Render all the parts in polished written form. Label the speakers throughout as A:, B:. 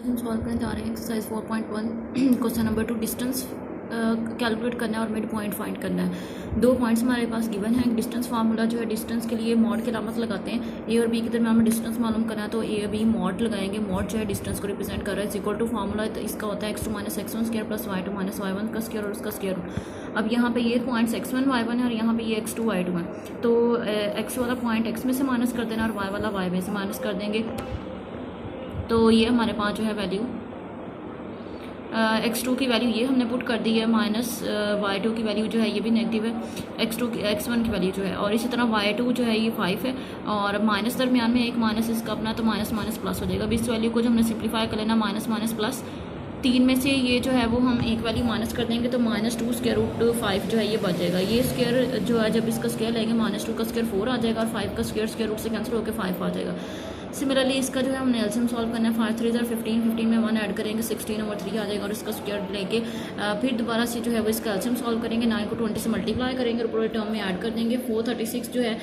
A: हम सॉल्व करने जा रहे हैं exercise 4.1 question number 2 distance calculate करना है और मिड पॉइंट फाइंड करना है। 2 पॉइंट्स हमारे पास गिवन है। डिस्टेंस फार्मूला जो है डिस्टेंस के लिए मॉड की अलामत लगाते हैं। ए और बी के दरमियान में डिस्टेंस मालूम करना है तो ए और बी मॉड लगाएंगे। मॉड जो है डिस्टेंस को रिप्रेजेंट कर रहा है। इक्वल टू फार्मूला तो इसका होता है x2 - x1 square plus y2 - y1 का स्क्वायर और उसका स्क्वायर। अब यहाँ पे ये पॉइंट्स x1 y1 है और यहाँ पे ये x2 y2 है। तो x वाला पॉइंट x में से माइनस कर देना और y वाला y में से माइनस कर देंगे। तो ये हमारे पास जो है वैल्यू x2 की वैल्यू ये हमने पुट कर दी है माइनस y2 की वैल्यू जो है ये भी नेगेटिव है। x1 की वैल्यू जो है और इसी तरह y2 जो है ये 5 है और माइनस दरमियान में एक माइनस इसका अपना तो माइनस माइनस प्लस हो जाएगा। अब इस वैल्यू को जो हमने सिंप्लीफाई कर लेना माइनस माइनस प्लस 3 में से ये जो है वो हम एक वैल्यू माइनस कर देंगे तो -2 स्क्वायर रूट 5 जो है ये बच जाएगा। ये स्क्वायर जो है जब इसका स्क्वायर लेंगे -2 का स्क्वायर 4 आ जाएगा और 5 का स्क्वायर रूट से कैंसिल होकर 5 आ जाएगा। सिमिलरली इसका जो है हमने एलसीएम सॉल्व करना है। 5 3 15, 15 में 1 ऐड करेंगे 16/3 आ जाएगा और इसका स्क्वायर लेके फिर दोबारा से जो है वो इसका एलसीएम सॉल्व करेंगे। 9 को 20 से मल्टीप्लाई करेंगे और पूरे टर्म में ऐड कर देंगे। 436 जो है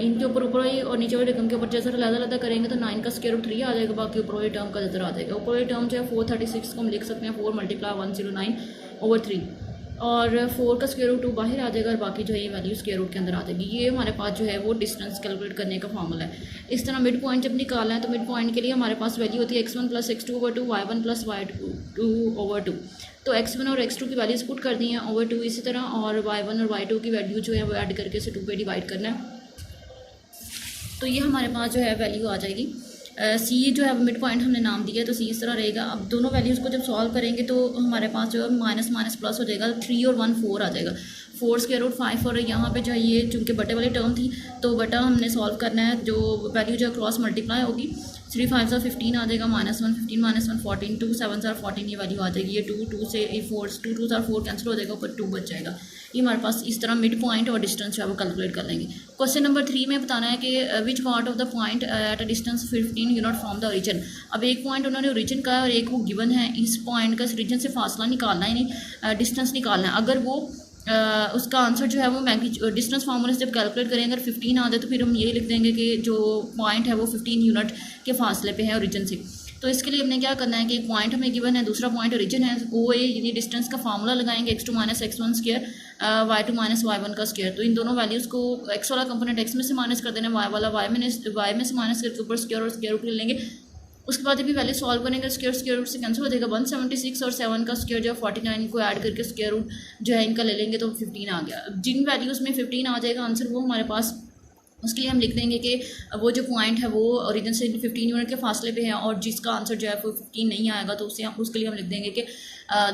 A: इनके ऊपर ही और नीचे वाले रकम के ऊपर जैसे अलग करेंगे तो 9 का स्क्वायर रूट 3 आ जाएगा। बाकी ऊपर वाली टर्म का नजर आ जाएगा। ऊपर वाली टर्म जो है 436 को हम लिख सकते हैं 4 × 109/3 और 4 का स्क्वायर रूट 2 बाहर आ जाएगा और बाकी जो है ये वैल्यू स्क्वायर रूट के अंदर आ जाएगी। ये हमारे पास जो है वो डिस्टेंस कैलकुलेट करने का फॉर्मूला है। इस तरह मिड पॉइंट जब निकालना है तो मिड पॉइंट के लिए हमारे पास वैल्यू होती है x1 + x2/2 y1 + y2/2। तो x1 और x2 की वैल्यूज पुट कर दी हैं /2 इसी तरह और y1 और y2 की वैल्यू जो है वो ऐड करके इसे 2 पे डिवाइड करना है। तो ये हमारे पास जो है वैल्यू आ जाएगी। सी जो है मिड पॉइंट हमने नाम दिया है तो सी इस तरह रहेगा। अब दोनों वैल्यूज़ को जब सॉल्व करेंगे तो हमारे पास जो है माइनस माइनस प्लस हो जाएगा। 3 और 1 4 आ जाएगा। 4 स्क्वायर रूट 5 और यहाँ पे जो है ये चूँकि बटे वाली टर्म थी तो बटा हमने सॉल्व करना है। जो वैल्यू जो है क्रॉस मल्टीप्लाई होगी 3 5 15 आ जाएगा -1 15 -1 14 2 7 14 ये वैल्यू आ जाएगी। ये 2 से 4 2 2 4 कैंसिल हो जाएगा ऊपर 2 बच जाएगा। ये हमारे पास इस तरह मिड पॉइंट और डिस्टेंस जो है वो कैलकुलेट कर लेंगे। क्वेश्चन नंबर 3 में बताना है कि which part of the point at a distance 15 unit from the origin. अब एक पॉइंट उन्होंने ओरिजिन का और एक वो गिवन है। इस पॉइंट का ओरिजिन से फासला निकालना है नहीं डिस्टेंस निकालना है। अगर वो उसका आंसर जो है वो मैग्नीट्यूड डिस्टेंस फार्मूले से जब कैलकुलेट करेंगे अगर 15 आ जाए तो फिर हम यही लिख देंगे कि जो पॉइंट है वो 15 यूनिट के फासले पे है ओरिजिन से। तो इसके लिए हमने क्या करना है कि एक पॉइंट हमें गिवन है, दूसरा पॉइंट ओरिजिन है। वो यानी डिस्टेंस का फार्मूला लगाएंगे x2 - x1 square y2 - y1 का स्क्वायर। तो इन दोनों वैल्यूज़ को x वाला कंपोनेंट x में से माइनस कर देना, y वाला y में से माइनस करके ऊपर स्क्वायर और स्क्वायर रूट ले लेंगे। उसके बाद भी वैल्यू सॉल्व करेंगे स्क्वायर रूट से कैंसिल हो जाएगा। 176 और 7 का स्क्वायर जो है 49 को ऐड करके स्क्वायर रूट जो है इनका ले लेंगे तो 15 आ गया। जिन वैल्यूज़ में 15 आ जाएगा आंसर वो हमारे पास उसके लिए हम लिख देंगे कि वो जो पॉइंट है वो ओरिजिन से 15 यूनिट के फासले पे है और जिसका आंसर जो है वो 15 नहीं आएगा तो उसके लिए हम लिख देंगे कि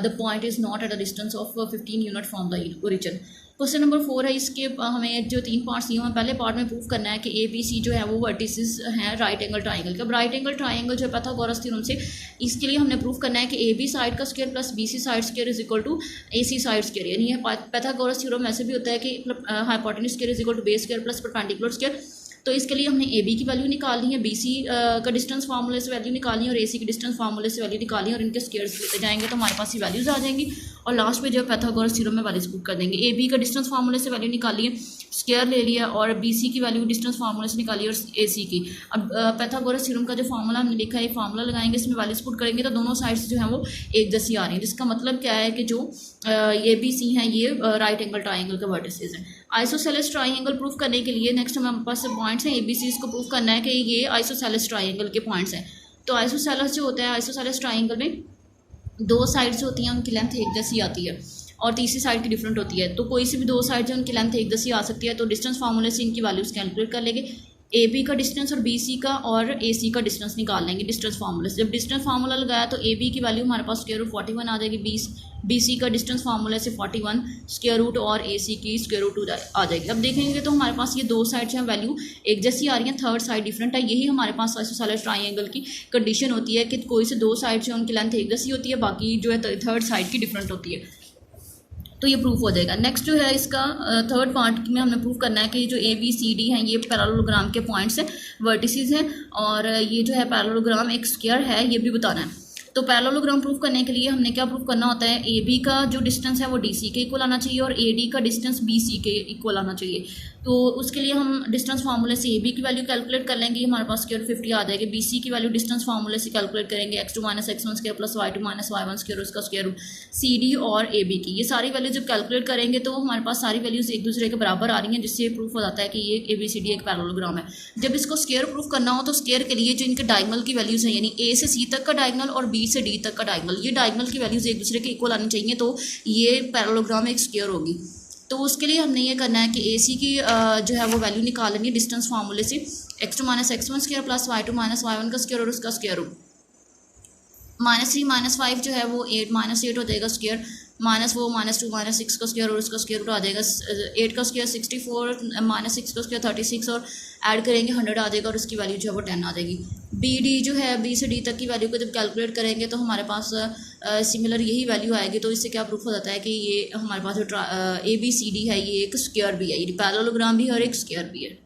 A: the point is not at a distance of 15 unit from the origin. Question number 4 है। इसके हमें जो 3 पार्ट्स दिए हुए हैं पहले पार्ट में प्रूव करना है कि ABC जो है वो वर्टिसेस हैं राइट एंगल ट्राइंगल के। अब राइट एंगल ट्राइंगल जो है पाइथागोरस थ्योरम से इसके लिए हमने प्रूव करना है कि AB साइड का square plus BC side square is equal to AC side square. यानी ये पाइथागोरस थ्योरम ऐसे भी होता है कि hypotenuse square is equal to base square plus perpendicular square. तो इसके लिए हमने AB की वैल्यू निकालनी है, BC का डिस्टेंस फार्मूले से वैल्यू निकालनी है और AC की डिस्टेंस फार्मूले से वैल्यू निकालनी है और इनके स्क्वायर्स लेते जाएंगे तो हमारे पास ये वैल्यूज़ आ जाएंगी। और लास्ट में जो है पाइथागोरस थ्योरम में वैल्यूज पुट कर देंगे। AB का डिस्टेंस फार्मूले से वैल्यू निकाली है, स्क्वायर ले लिया और BC की वैल्यू डिस्टेंस फार्मूले से निकाली और AC की। अब पाइथागोरस थ्योरम का जो फार्मूला हमने लिखा है फार्मूला लगाएंगे, इसमें वैल्यूज पुट करेंगे तो दोनों साइड्स जो है वो एक जैसी आ रही है। जिसका मतलब क्या है कि जो ABC हैं ये राइट एंगल ट्राइंगल के वर्टिसेस हैं। आइसोसेलेस ट्राइंगल प्रूफ करने के लिए नेक्स्ट हमारे पास पॉइंट्स हैं ABC को प्रूफ करना है कि ये आइसोसेलेस ट्राइंगल के पॉइंट्स हैं। तो आइसोसेलेस जो होता है आइसोसेलेस ट्राइंगल में 2 साइड्स होती हैं उनकी लेंथ एक जैसी आती है और तीसरी साइड की डिफरेंट होती है। तो कोई सी भी 2 साइड जो उनकी लेंथ एक जैसी आ सकती है। तो डिस्टेंस फार्मूले से इनकी वैल्यूज कैलकुलेट कर लेंगे। AB का डिस्टेंस और BC का और AC का डिस्टेंस निकाल लेंगे डिस्टेंस फार्मूले से। जब डिस्टेंस फार्मूला लगाया तो AB की वैल्यू हमारे पास स्क्वायर रूट 41 आ जाएगी, BC का डिस्टेंस फार्मूले से 41 स्क्वायर रूट और AC की स्क्वायर रूट आ जाएगी। अब देखेंगे तो हमारे पास ये 2 साइड जो है वैल्यू एक जैसी आ रही है, थर्ड साइड डिफरेंट है। यही हमारे पास आइसोसेलेस ट्राइंगल की कंडीशन होती है कि कोई से 2 साइड जो है उनकी लेंथ एक जैसी होती है, बाकी जो है थर्ड साइड की डिफरेंट होती है। तो ये प्रूफ हो जाएगा। नेक्स्ट जो है इसका थर्ड पार्ट में हमने प्रूफ करना है कि जो ABCD हैं ये पैरेललोग्राम के पॉइंट्स हैं, वर्टिसेस हैं और ये जो है पैरेललोग्राम एक स्क्वायर है ये भी बताना है। तो पैरेललोग्राम प्रूफ करने के लिए हमने क्या प्रूफ करना होता है AB का जो डिस्टेंस है वो DC के इक्वल आना चाहिए और AD का डिस्टेंस BC के इक्वल आना चाहिए। तो उसके लिए हम डिस्टेंस फार्मूले से ए बी की वैल्यू कैलकुलेट कर लेंगे, हमारे पास स्क्वायर 50 आ जाएगी। बी सी की वैल्यू डिस्टेंस फार्मूले से कैलकुलेट करेंगे, x2 minus x1 square plus y2 minus y1 square उसका स्क्वायर रूट। सी डी और ए बी की ये सारी वैल्यू जब कैलकुलेट करेंगे तो हमारे पास सारी वैल्यूज एक दूसरे के बराबर आ रही हैं, जिससे प्रूफ हो जाता है कि ये ए बी सी डी एक पैरेललोग्राम है। जब इसको स्क्वायर प्रूफ करना हो तो स्क्वायर के लिए जो इनके डायगोनल की वैल्यूज हैं, यानी ए से सी तक का डायगोनल और बी से डी तक का डायगोनल, ये डायगोनल की वैल्यूज एक दूसरे के इक्वल आनी चाहिए, तो ये पैरेललोग्राम एक स्क्वायर होगी। तो उसके लिए हमने ये करना है कि ए सी की जो है वो वैल्यू निकाल लेनी है डिस्टेंस फार्मूले से, x2 minus x1 square plus y2 minus y1 का स्क्वायर और उसका स्क्वायर रूट। -3 -5 जो है वो 8 -8 हो जाएगा स्क्वायर, माइनस वो -2 -6 का स्क्वायर और उसका स्क्वायर रूट आ जाएगा 8 का स्क्वायर 64 -6 का स्क्वायर 36 और ऐड करेंगे 100 आ जाएगा और उसकी वैल्यू जो है वो 10 आ जाएगी। बी डी जो है बी से डी तक की वैल्यू को जब कैलकुलेट करेंगे तो हमारे पास सिमिलर यही वैल्यू आएगी। तो इससे क्या प्रूफ हो जाता है कि ये हमारे पास जो ए बी सी डी है ये एक स्क्वायर भी है, ये पैरेललोग्राम भी है और एक स्क्वायर भी है।